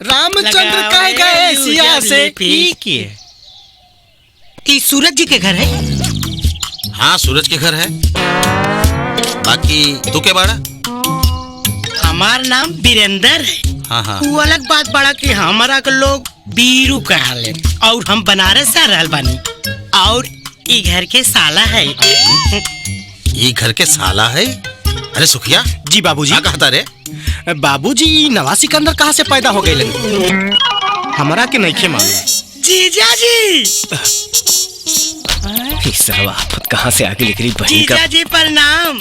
रामचंद्र कह गए सिया से कि सूरज जी के घर है। हाँ सूरज के घर है। बाकी तू के बाड़ा? हमार नाम वीरेंद्र है। हाँ हाँ वो अलग बात बड़ा कि हमारा के लोग बीरू कहा ले और हम बनारस से रहल बानी और ई घर के साला है। ये घर के साला है? अरे सुखिया जी बाबूजी। क्या कहता रे? बाबूजी नवाज सिकंदर कहाँ से पैदा हो गए? हमारा के नहीं मालूम। जीजा जी आफत कहाँ से आगे लिख रही बहन का। जीजा जी प्रणाम।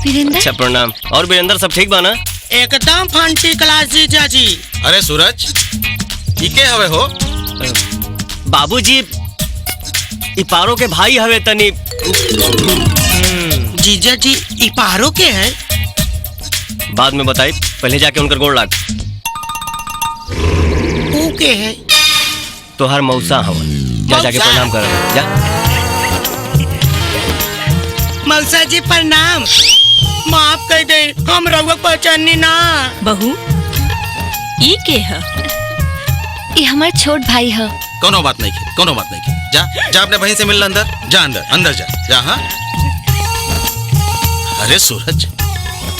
वीरेंद्र अच्छा प्रणाम। और वीरेंद्र सब ठीक बा ना? एकदम फंटी क्लास जीजा जी। अरे सूरज ई के हवे हो? बाबूजी इपारो के भाई हवे तनी। जीजा जी इपारो के है? बाद में बताई, पहले जाके उनकर गोड़ लाग। ऊ के है? तोहर मौसा हवन। जा जाके मौसा? प्रणाम कर जा। मौसा जी प्रणाम। माफ कर दे, हम रउआ पहचानी ना। बहू ई के है? ये हमार छोट भाई है। कोनो बात नहीं की, कोनो बात नहीं की। जा जा अपने बहन से मिलना अंदर जा, अंदर अंदर जा जा। हाँ अरे सूरज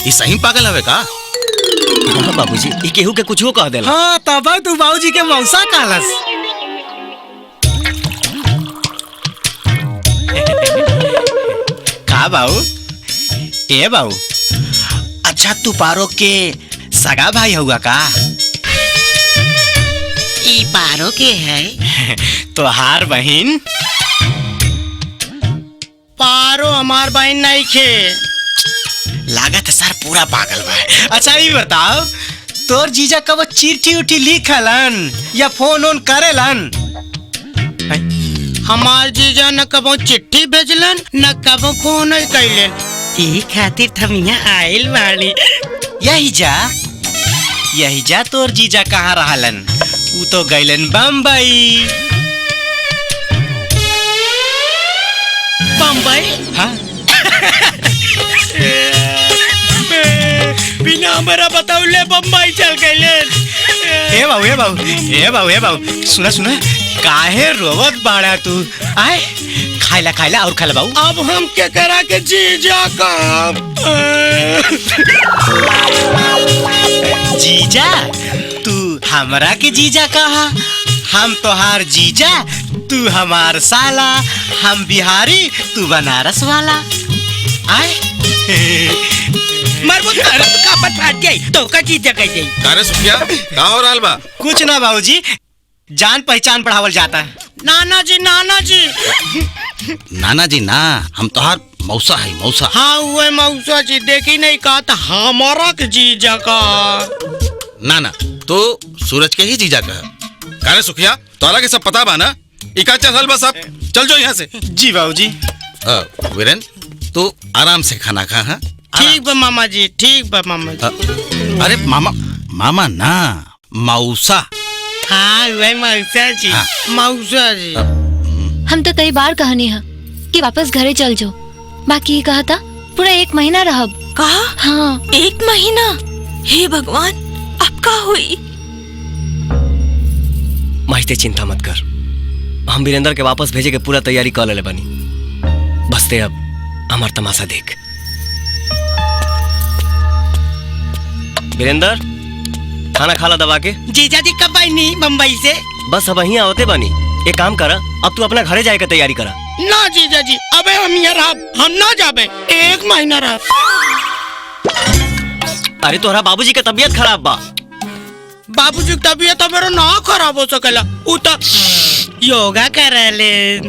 ये सही पागल हवे का? हाँ बाबूजी ई केहू के कुछ कह देला। हाँ तब तू बाबूजी के मौसा कहलस। का बाबू? ए बाबू, अच्छा तू पारो के सगा भाई हुआ का? इपारो के है? तोहार बहन? पारो हमार बहन नहीं खे। लागत सर पूरा पागल बा। अच्छा ये बताओ, तोर जीजा कब चिट्ठी उठी लिखलन या फोन ओन करेलन? हमार जीजा न कबो चिट्ठी भेजलन न कबो फोन कैलन। ई खातिर हम यहाँ आइल बाड़ी। यही जा तोर जीजा कहाँ रहलन? ऊ तो गइलन बम्बई। बम्बई? हाँ बिना हमारा बताउले बम्बई चल गइलन। ए बाबू सुना काहे रोवत बाड़ा तू? आए खाइला और खाला बाबू। अब हम क्या करा के जीजा का? जीजा तू हमरा के जीजा कहा? हम तोहार जीजा, तू हमार साला। हम बिहारी, तू बनारस वाला। आए मरबो कर का बता जाई तो का जीजा कह जाई। अरे सुखिया का हो रहल बा? कुछ ना बाबूजी, जान पहचान बढ़ावल जाता है। नाना जी नाना जी ना, हम तोहार मौसा है मौसा। हाँ हुए मौसा जी। देखी नहीं कहा था हमारा के जीजा का। ना तो सूरज के ही जीजा का। अरे सुखिया तोरा के सब पता बा ना? इका चल बस अब चल जो यहाँ से। जी बाबूजी। वीरेन तू आराम से खाना खा। हाँ ठीक बा मामा जी, ठीक बा मामा जी। अरे मामा ना मौसा। हाँ वही मौसा जी। हाँ। मौसा जी। हम तो कई बार कहनी है कि वापस घरे चल जाओ, बाकी कहा था पूरा 1 महीना रहब। कहा? हाँ 1 महीना? हे भगवान अब का हुई? माहिते चिंता मत कर, हम वीरेंद्र के वापस भेजे के पूरा तैयारी कर ले बनी। बस ते अब हमार तमाशा देख। वीरेंद्र खाना खाला दबा के। जीजा जी कब आई नहीं बम्बई से? बस अब यहीं आवते बानी। एक काम करा, अब तू अपना घरे जाए के तैयारी करा। ना जीजा जी अबे हम यहाँ रहब, हम ना जाबे। 1 महीना रहब। अरे तोहरा बाबूजी के तबीयत खराब बा। बाबूजी की तबीयत तो मेरा ना खराब हो सकेला। उ तो योगा करले।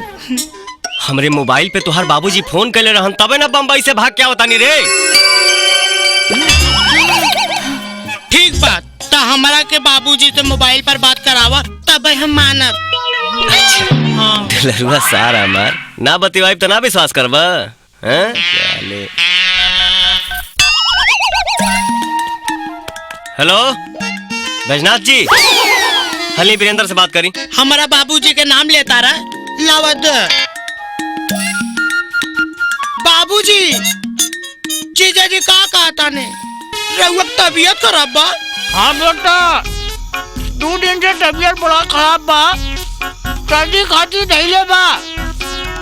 हमरे मोबाइल पे तोहर बाबूजी फोन कैले रहन, तबे ना बम्बई से भाग के आवतानी रे। ठीक बात तो हमारा के बाबूजी से मोबाइल पर बात करावा तब हम मानब। हाँ। लरुआ सारा मार ना बतिवाई तो ना विश्वास करबा। हैं चले। हेलो बैजनाथ जी, हली वीरेंद्र से बात करी। हमारा बाबूजी के नाम लेता रहा लावद। बाबूजी जीजा जी का कहता ने? रहुआ तबीयत खराब बा? हाँ बेटा, 2 दिन से तबीयत बड़ा खराब बा। सर्दी खाती धैले बा।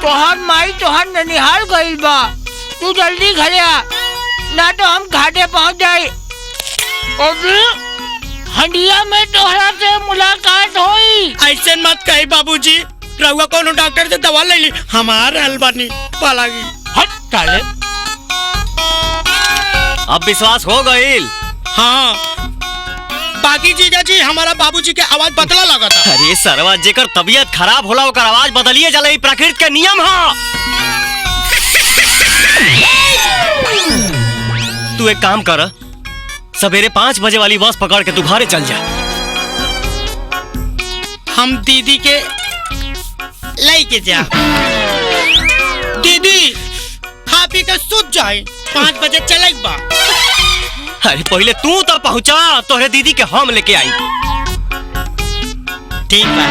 तोहार माई तोहार ननिहाल गइल बा। तू जल्दी घरे आ, ना तो हम घाटे पहुंच जाए। अभी हंडिया में तोहरा से मुलाकात होई। ऐसे मत कही बाबूजी, रहुआ कोनो डॉक्टर से दवा ले ली, हमार हलवानी पालागी। हट साले। अब विश्वास हो गईल? हाँ, बाकी जीजा जी हमारा बाबूजी के आवाज बदला लगा था। अरे सरवा, जेकर तबीयत खराब होला ओकर आवाज बदलिए जाला, ई प्रकृति के नियम है। तू एक काम कर, सवेरे 5 बजे वाली बस पकड़ के तू घरे चल जा। हम दीदी के लेके जा। दीदी खा पी के सूत जाए, 5 बजे चले बा। अरे पहले तू तो पहुंचा, तोहरे दीदी के हम लेके आई। ठीक बा।